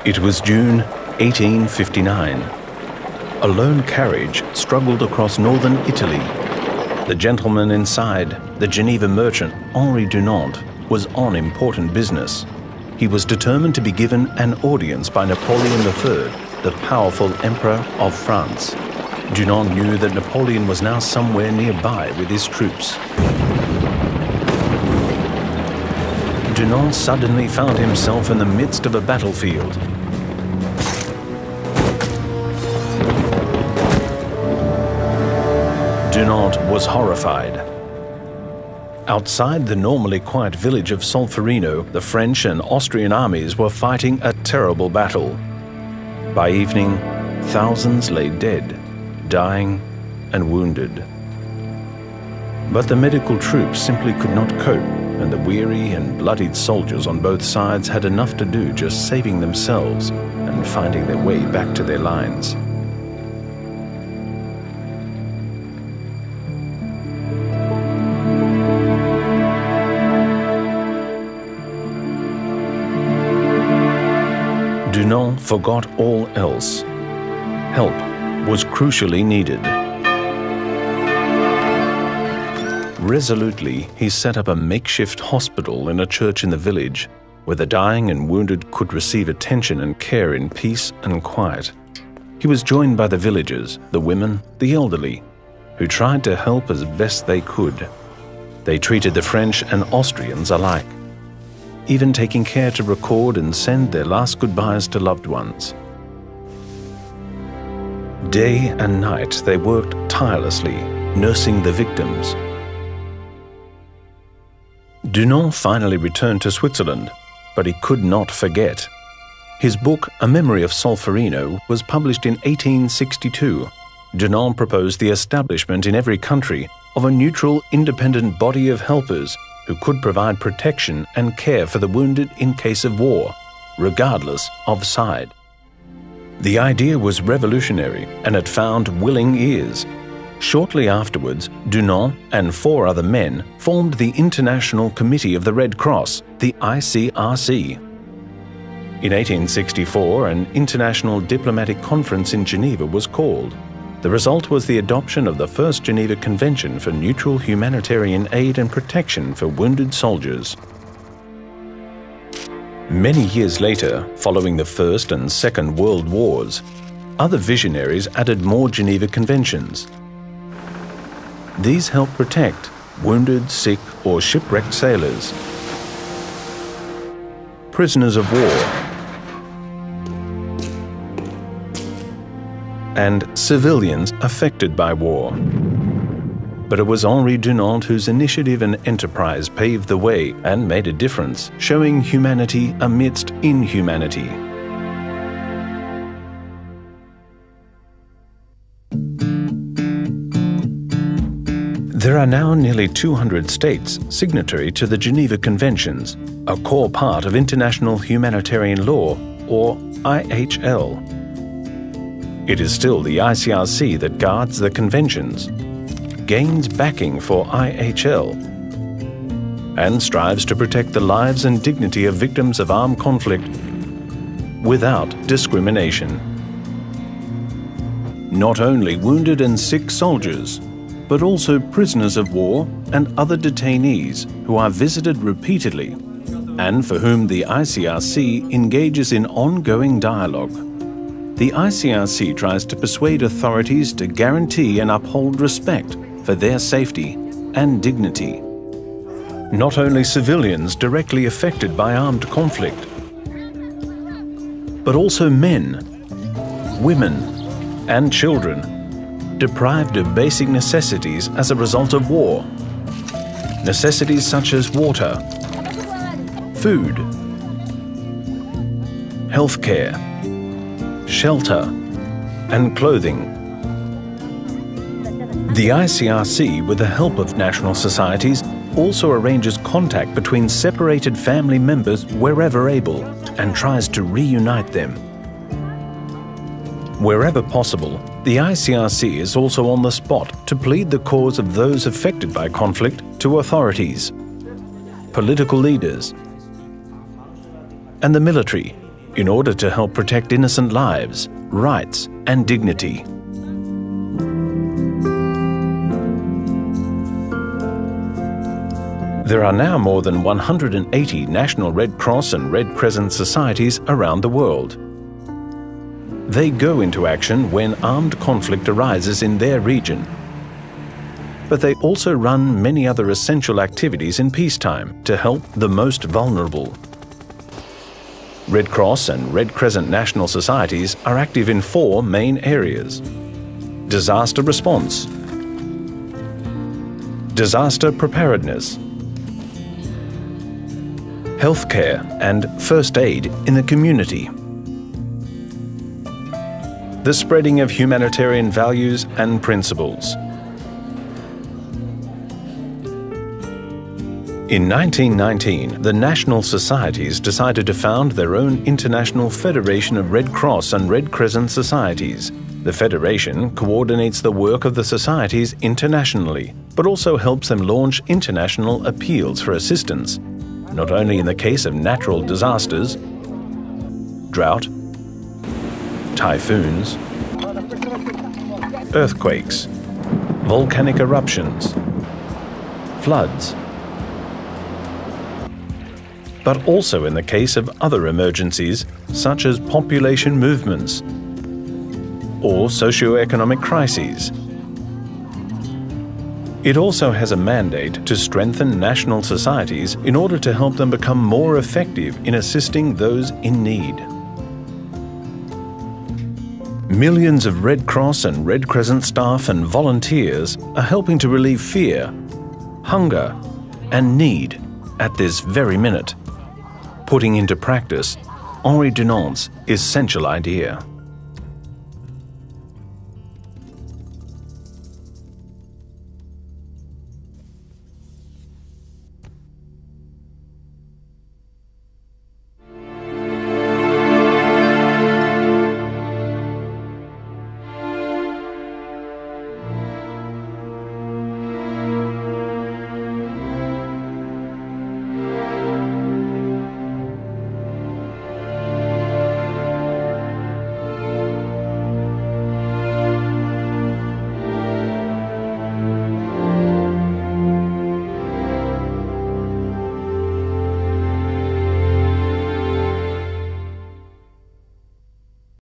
It was June 1859. A lone carriage struggled across northern Italy. The gentleman inside, the Geneva merchant Henri Dunant, was on important business. He was determined to be given an audience by Napoleon III, the powerful Emperor of France. Dunant knew that Napoleon was now somewhere nearby with his troops. Dunant suddenly found himself in the midst of a battlefield. Dunant was horrified. Outside the normally quiet village of Solferino, the French and Austrian armies were fighting a terrible battle. By evening, thousands lay dead, dying and wounded. But the medical troops simply could not cope, and the weary and bloodied soldiers on both sides had enough to do just saving themselves and finding their way back to their lines. Dunant forgot all else. Help was crucially needed. Resolutely, he set up a makeshift hospital in a church in the village, where the dying and wounded could receive attention and care in peace and quiet. He was joined by the villagers, the women, the elderly, who tried to help as best they could. They treated the French and Austrians alike, even taking care to record and send their last goodbyes to loved ones. Day and night they worked tirelessly, nursing the victims. Dunant finally returned to Switzerland, but he could not forget. His book, A Memory of Solferino, was published in 1862. Dunant proposed the establishment in every country of a neutral, independent body of helpers who could provide protection and care for the wounded in case of war, regardless of side. The idea was revolutionary and it found willing ears. Shortly afterwards, Dunant and 4 other men formed the International Committee of the Red Cross, the ICRC. In 1864, an international diplomatic conference in Geneva was called. The result was the adoption of the First Geneva Convention for neutral humanitarian aid and protection for wounded soldiers. Many years later, following the First and Second World Wars, other visionaries added more Geneva Conventions. These help protect wounded, sick, or shipwrecked sailors, prisoners of war, and civilians affected by war. But it was Henri Dunant whose initiative and enterprise paved the way and made a difference, showing humanity amidst inhumanity. There are now nearly 200 states signatory to the Geneva Conventions, a core part of international humanitarian law, or IHL. It is still the ICRC that guards the conventions, gains backing for IHL, and strives to protect the lives and dignity of victims of armed conflict without discrimination. Not only wounded and sick soldiers, but also prisoners of war and other detainees who are visited repeatedly and for whom the ICRC engages in ongoing dialogue. The ICRC tries to persuade authorities to guarantee and uphold respect for their safety and dignity. Not only civilians directly affected by armed conflict, but also men, women, and children deprived of basic necessities as a result of war. Necessities such as water, food, healthcare, shelter, and clothing. The ICRC, with the help of national societies, also arranges contact between separated family members wherever able and tries to reunite them. Wherever possible, the ICRC is also on the spot to plead the cause of those affected by conflict to authorities, political leaders, and the military in order to help protect innocent lives, rights, and dignity. There are now more than 180 National Red Cross and Red Crescent societies around the world. They go into action when armed conflict arises in their region. But they also run many other essential activities in peacetime to help the most vulnerable. Red Cross and Red Crescent national societies are active in 4 main areas: disaster response, disaster preparedness, healthcare and first aid in the community, the spreading of humanitarian values and principles. In 1919, the national societies decided to found their own International Federation of Red Cross and Red Crescent Societies. The Federation coordinates the work of the societies internationally, but also helps them launch international appeals for assistance, not only in the case of natural disasters, drought, typhoons, earthquakes, volcanic eruptions, floods, but also in the case of other emergencies such as population movements or socio-economic crises. It also has a mandate to strengthen national societies in order to help them become more effective in assisting those in need. Millions of Red Cross and Red Crescent staff and volunteers are helping to relieve fear, hunger, and need at this very minute, putting into practice Henri Dunant's essential idea.